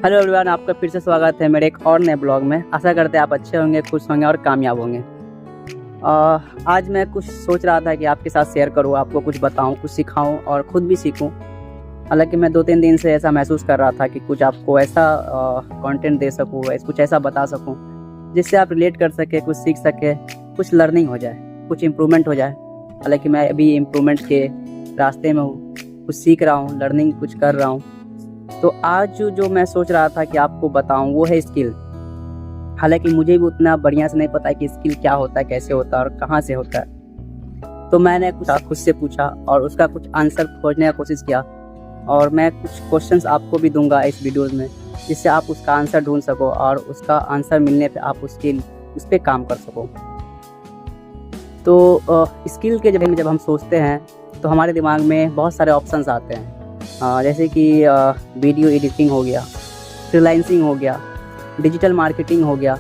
Hello everyone, आपका फिर से स्वागत है मेरे एक और नए ब्लॉग में। आशा करते हैं आप अच्छे होंगे, खुश होंगे और कामयाब होंगे। आज मैं कुछ सोच रहा था कि आपके साथ शेयर करूं, आपको कुछ बताऊं, कुछ सिखाऊं और ख़ुद भी सीखूं। हालांकि मैं 2-3 दिन से ऐसा महसूस कर रहा था कि कुछ आपको ऐसा कंटेंट दे सकूं, कुछ ऐसा बता सकूं जिससे आप रिलेट कर सके, कुछ सीख सके, कुछ लर्निंग हो जाए, कुछ इम्प्रूवमेंट हो जाए। हालांकि मैं अभी इम्प्रूवमेंट के रास्ते में हूँ, कुछ सीख रहा हूँ, लर्निंग कुछ कर रहा हूँ। तो आज जो मैं सोच रहा था कि आपको बताऊं वो है स्किल। हालांकि मुझे भी उतना बढ़िया से नहीं पता है कि स्किल क्या होता है, कैसे होता है और कहाँ से होता है। तो मैंने कुछ खुद से पूछा और उसका कुछ आंसर खोजने का कोशिश किया, और मैं कुछ क्वेश्चंस आपको भी दूंगा इस वीडियोज़ में, जिससे आप उसका आंसर ढूंढ सको और उसका आंसर मिलने पे आप उस पर काम कर सको। तो स्किल के जब हम सोचते हैं तो हमारे दिमाग में बहुत सारे ऑप्शंस आते हैं, जैसे कि वीडियो एडिटिंग हो गया, फ्रीलांसिंग हो गया, डिजिटल मार्केटिंग हो गया,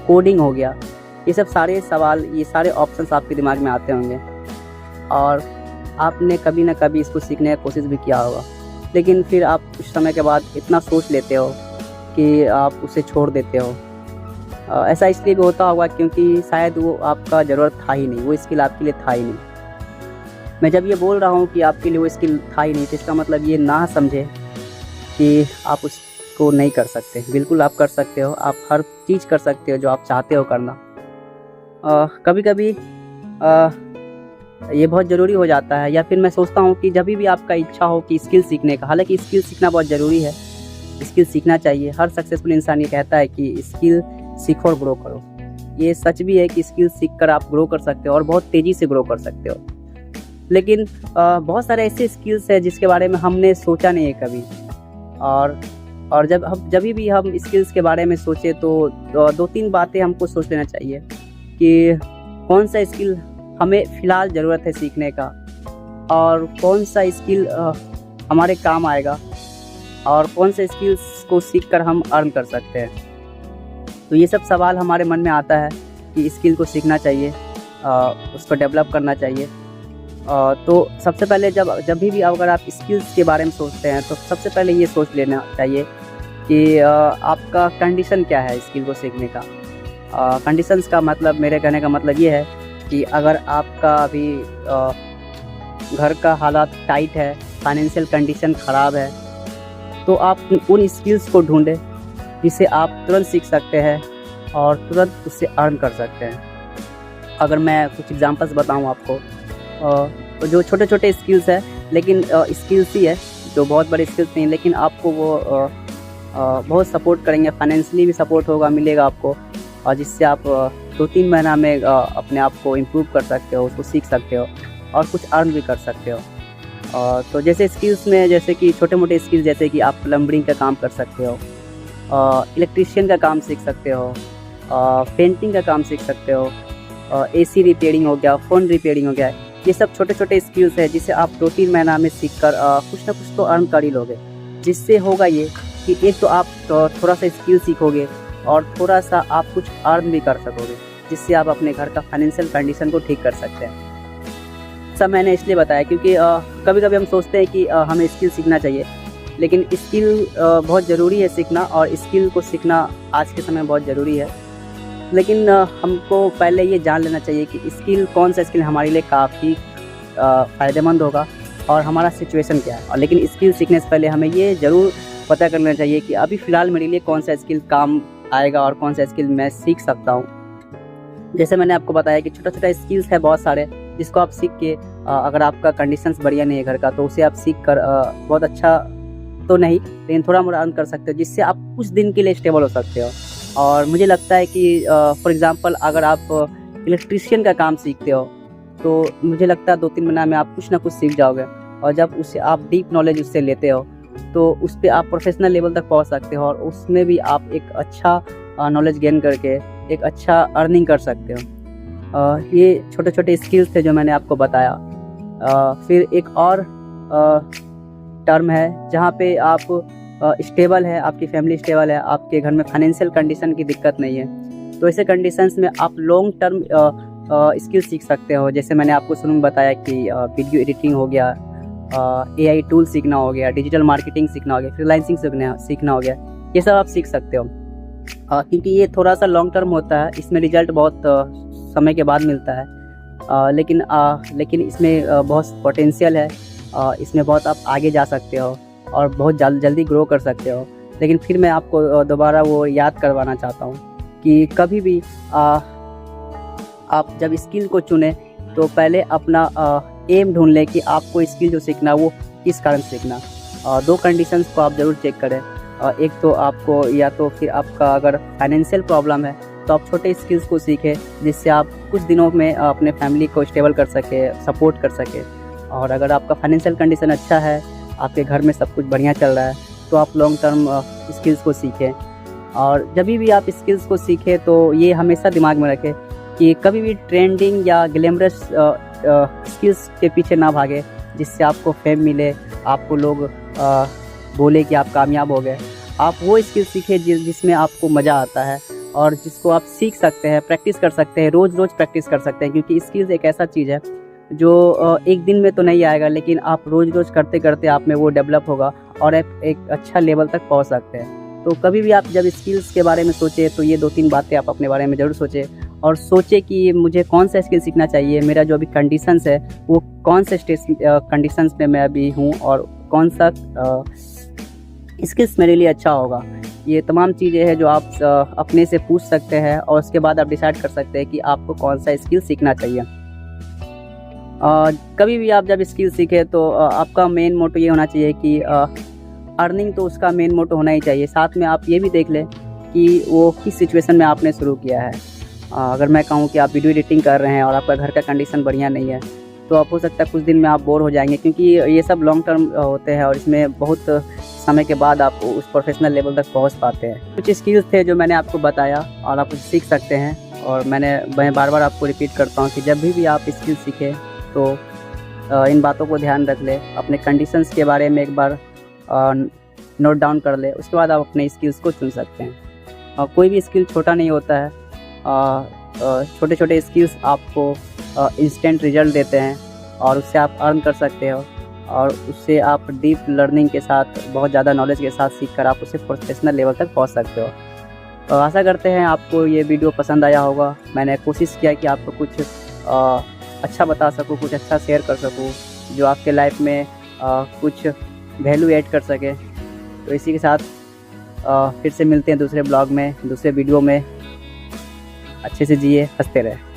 कोडिंग हो गया। ये सब सारे सवाल, ये सारे ऑप्शंस आपके दिमाग में आते होंगे और आपने कभी ना कभी इसको सीखने की कोशिश भी किया होगा। लेकिन फिर आप कुछ समय के बाद इतना सोच लेते हो कि आप उसे छोड़ देते हो। ऐसा इसलिए भी होता होगा क्योंकि शायद वो आपका ज़रूरत था ही नहीं, वो स्किल आपके लिए था ही नहीं। मैं जब ये बोल रहा हूँ कि आपके लिए वो स्किल था ही नहीं, तो इसका मतलब ये ना समझे कि आप उसको नहीं कर सकते। बिल्कुल आप कर सकते हो, आप हर चीज़ कर सकते हो जो आप चाहते हो करना। कभी कभी ये बहुत ज़रूरी हो जाता है, या फिर मैं सोचता हूँ कि जब भी आपका इच्छा हो कि स्किल सीखने का, हालांकि स्किल सीखना बहुत ज़रूरी है, स्किल सीखना चाहिए। हर सक्सेसफुल इंसान ये कहता है कि स्किल सीखो और ग्रो करो। ये सच भी है कि स्किल सीख कर आप ग्रो कर सकते हो और बहुत तेज़ी से ग्रो कर सकते हो। लेकिन बहुत सारे ऐसे स्किल्स हैं जिसके बारे में हमने सोचा नहीं है कभी। और जब भी हम स्किल्स के बारे में सोचे तो 2-3 बातें हमको सोच लेना चाहिए कि कौन सा स्किल हमें फ़िलहाल ज़रूरत है सीखने का, और कौन सा स्किल हमारे काम आएगा, और कौन से स्किल्स को सीखकर हम अर्न कर सकते हैं। तो ये सब सवाल हमारे मन में आता है कि स्किल को सीखना चाहिए, उसको डेवलप करना चाहिए। तो सबसे पहले जब भी अगर आप स्किल्स के बारे में सोचते हैं तो सबसे पहले ये सोच लेना चाहिए कि आपका कंडीशन क्या है स्किल को सीखने का। कंडीशंस का मतलब, मेरे कहने का मतलब ये है कि अगर आपका अभी घर का हालात टाइट है, फाइनेंशियल कंडीशन ख़राब है, तो आप उन स्किल्स को ढूंढें जिसे आप तुरंत सीख सकते हैं और तुरंत उससे अर्न कर सकते हैं। अगर मैं कुछ एग्जांपल्स बताऊं आपको, तो जो छोटे छोटे स्किल्स है, लेकिन स्किल्स ही है, जो बहुत बड़े स्किल्स नहीं, लेकिन आपको वो बहुत सपोर्ट करेंगे, फाइनेंशियली भी सपोर्ट होगा, मिलेगा आपको, और जिससे आप 2-3 महीना में अपने आप को इम्प्रूव कर सकते हो, उसको सीख सकते हो और कुछ अर्न भी कर सकते हो। तो जैसे स्किल्स में, जैसे कि छोटे मोटे स्किल्स, जैसे कि आप प्लम्बरिंग का काम कर सकते हो, इलेक्ट्रीशियन का काम सीख सकते हो, पेंटिंग का काम सीख सकते हो, AC रिपेयरिंग हो गया, फ़ोन रिपेयरिंग हो गया। ये सब छोटे छोटे स्किल्स हैं जिसे आप 2-3 महीना में सीखकर कुछ ना कुछ तो अर्न कर ही लोगे। जिससे होगा ये कि एक तो आप थोड़ा सा स्किल सीखोगे और थोड़ा सा आप कुछ अर्न भी कर सकोगे, जिससे आप अपने घर का फाइनेंशियल कंडीशन को ठीक कर सकते हैं। सब मैंने इसलिए बताया क्योंकि कभी कभी हम सोचते हैं कि हमें स्किल सीखना चाहिए, लेकिन स्किल बहुत ज़रूरी है सीखना, और स्किल को सीखना आज के समय में बहुत ज़रूरी है। लेकिन हमको पहले ये जान लेना चाहिए कि स्किल, कौन सा स्किल हमारे लिए काफ़ी फ़ायदेमंद होगा और हमारा सिचुएशन क्या है। और लेकिन स्किल सीखने से पहले हमें ये ज़रूर पता कर लेना चाहिए कि अभी फ़िलहाल मेरे लिए कौन सा स्किल काम आएगा और कौन सा स्किल मैं सीख सकता हूँ। जैसे मैंने आपको बताया कि छोटा छोटा स्किल्स है बहुत सारे, जिसको आप सीख के अगर आपका कंडीशंस बढ़िया नहीं है घर का, तो उसे आप सीख कर बहुत अच्छा तो नहीं, लेकिन थोड़ा मोड़ा अर्न कर सकते हो, जिससे आप कुछ दिन के लिए स्टेबल हो सकते हो। और मुझे लगता है कि फॉर एग्ज़ाम्पल अगर आप इलेक्ट्रीशियन का काम सीखते हो, तो मुझे लगता है 2-3 महीना में आप कुछ ना कुछ सीख जाओगे, और जब उसे आप डीप नॉलेज उससे लेते हो तो उस पर आप प्रोफेशनल लेवल तक पहुंच सकते हो, और उसमें भी आप एक अच्छा नॉलेज गेन करके एक अच्छा अर्निंग कर सकते हो। ये छोटे छोटे स्किल्स थे जो मैंने आपको बताया। फिर एक और टर्म है जहाँ पे आप स्टेबल है, आपकी फैमिली स्टेबल है, आपके घर में फाइनेंशियल कंडीशन की दिक्कत नहीं है, तो ऐसे कंडीशंस में आप लॉन्ग टर्म स्किल सीख सकते हो। जैसे मैंने आपको शुरू में बताया कि वीडियो एडिटिंग हो गया, AI टूल सीखना हो गया, डिजिटल मार्केटिंग सीखना हो गया, फ्रीलांसिंग सीखना हो गया। ये सब आप सीख सकते हो। क्योंकि ये थोड़ा सा लॉन्ग टर्म होता है, इसमें रिजल्ट बहुत समय के बाद मिलता है, लेकिन इसमें बहुत पोटेंशियल है, इसमें बहुत आप आगे जा सकते हो और बहुत जल्दी ग्रो कर सकते हो। लेकिन फिर मैं आपको दोबारा वो याद करवाना चाहता हूँ कि कभी भी आप जब स्किल को चुने तो पहले अपना एम ढूंढ लें कि आपको स्किल जो सीखना वो किस कारण सीखना। दो कंडीशंस को आप ज़रूर चेक करें। एक तो आपको या तो फिर आपका अगर फाइनेंशियल प्रॉब्लम है तो आप छोटे स्किल्स को सीखें जिससे आप कुछ दिनों में अपने फैमिली को स्टेबल कर सके, सपोर्ट कर सके। और अगर आपका फाइनेंशियल कंडीशन अच्छा है, आपके घर में सब कुछ बढ़िया चल रहा है, तो आप लॉन्ग टर्म स्किल्स को सीखें। और जब भी आप स्किल्स को सीखें तो ये हमेशा दिमाग में रखें कि कभी भी ट्रेंडिंग या ग्लैमरस स्किल्स के पीछे ना भागे जिससे आपको फेम मिले, आपको लोग बोले कि आप कामयाब हो गए। आप वो स्किल सीखें जिसमें आपको मज़ा आता है और जिसको आप सीख सकते हैं, प्रैक्टिस कर सकते हैं, रोज़ प्रैक्टिस कर सकते हैं। क्योंकि स्किल्स एक ऐसा चीज़ है जो एक दिन में तो नहीं आएगा, लेकिन आप रोज़ करते करते आप में वो डेवलप होगा और एक अच्छा लेवल तक पहुंच सकते हैं। तो कभी भी आप जब स्किल्स के बारे में सोचें तो ये 2-3 बातें आप अपने बारे में ज़रूर सोचें और सोचें कि मुझे कौन सा स्किल सीखना चाहिए, मेरा जो अभी कंडीशंस है वो कौन से कंडीशंस में मैं अभी हूँ और कौन सा स्किल्स मेरे लिए अच्छा होगा। ये तमाम चीज़ें हैं जो आप अपने से पूछ सकते हैं और उसके बाद आप डिसाइड कर सकते हैं कि आपको कौन सा स्किल सीखना चाहिए। कभी भी आप जब स्किल सीखें तो आपका मेन मोटो ये होना चाहिए कि अर्निंग तो उसका मेन मोटो होना ही चाहिए। साथ में आप ये भी देख लें कि वो किस सिचुएशन में आपने शुरू किया है। अगर मैं कहूँ कि आप वीडियो एडिटिंग कर रहे हैं और आपका घर का कंडीशन बढ़िया नहीं है तो आप हो सकता है कुछ दिन में आप बोर हो जाएंगे, क्योंकि ये सब लॉन्ग टर्म होते हैं और इसमें बहुत समय के बाद आप उस प्रोफेशनल लेवल तक पहुँच पाते हैं। कुछ स्किल्स थे जो मैंने आपको बताया और आप उसे सीख सकते हैं। और मैं बार बार आपको रिपीट करता हूँ कि जब भी आप स्किल सीखें तो इन बातों को ध्यान रख ले, अपने कंडीशंस के बारे में एक बार नोट डाउन कर ले, उसके बाद आप अपने स्किल्स को चुन सकते हैं। कोई भी स्किल छोटा नहीं होता है, छोटे छोटे स्किल्स आपको इंस्टेंट रिजल्ट देते हैं और उससे आप अर्न कर सकते हो और उससे आप डीप लर्निंग के साथ, बहुत ज़्यादा नॉलेज के साथ सीख कर आप उससे प्रोफेशनल लेवल तक पहुंच सकते हो। तो आशा करते हैं आपको ये वीडियो पसंद आया होगा। मैंने कोशिश किया कि आपको कुछ अच्छा बता सकूं, कुछ अच्छा शेयर कर सकूं जो आपके लाइफ में कुछ वैल्यू ऐड कर सके। तो इसी के साथ फिर से मिलते हैं दूसरे ब्लॉग में, दूसरे वीडियो में। अच्छे से जिए, हंसते रहे।